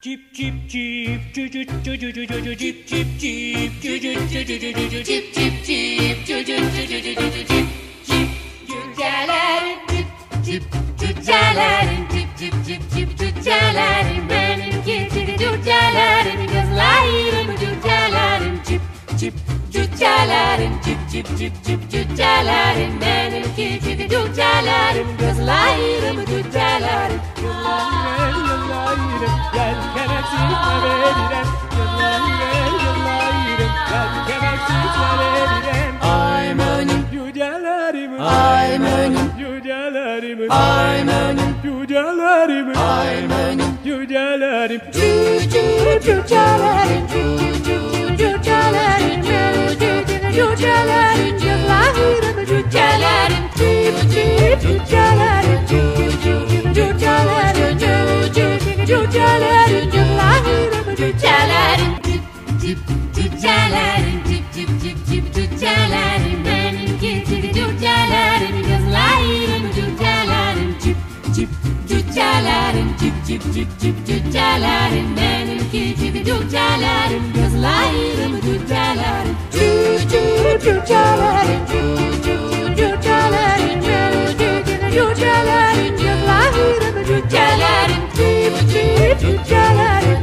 Cip cip cip cücüt cücüt cücüt cip cip cip cücüt cücüt cücüt cip cip cip cücüt cücüt cücüt cip cip cücelerim cip cip cücelerim cip cip cip cip cücelerim benimki cip cücelerim gözlerim cücelerim cip cip cücelerim cip cip cip cip cücelerim benimki cip cücelerim gözlerim cücelerim. Gel kemeksizle veririm, yıllayırım, gel kemeksizle veririm. I'm önüm, yücelerim, I'm önüm, yücelerim, I'm önüm, yücelerim, I'm önüm, yücelerim. Cücelerim, cücelerim, cücelerim, yücelerim, yıllayırım, yücelerim, cücelerim, cücelerim, cücelerim, yıllarım cücelerim, cip cip cücelerim, cip cip cip cip cücelerim, benimki cip cücelerim, gözlerim cücelerim, cip cip cücelerim, cip cip cip cip cücelerim, benimki cip cücelerim, gözlerim cücelerim, cücelerim, cücelerim, cücelerim, cücelerim, yıllarım cücelerim. Cücelerim,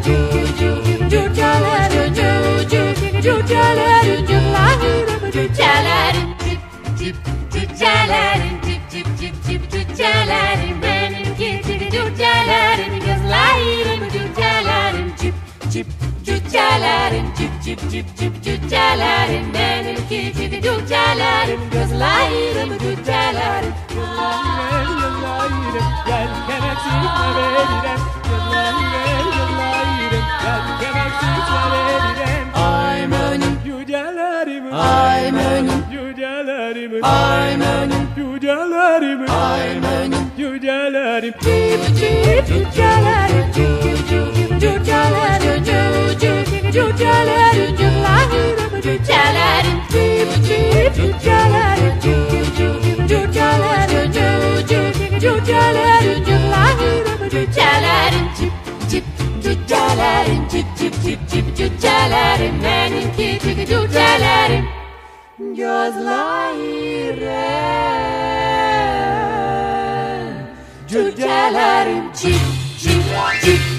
cücelerim, yıllarım cücelerim, cip cip cücelerim, cip cip cip cip cücelerim, benimki cip cücelerim, gözlerim cücelerim, cip cip cücelerim, cip cip cip cip cücelerim, benimki cip cücelerim, gözlerim cücelerim. Gel kemeksizle veririm, yıllayırım, gel kemeksizle veririm. I'm önüm, yücelerim, I'm önüm, yücelerim, I'm önüm, yücelerim, I'm önüm, yücelerim. Cip cip cücelerim, cücelerim, cücelerim, yıllarım cücelerim, cip cip cücelerim, cücelerim, cücelerim, yıllarım cücelerim, cip cip cücelerim, cip cip cip cip cücelerim, benimki cip cücelerim, gözlerim cücelerim, cip cip cip.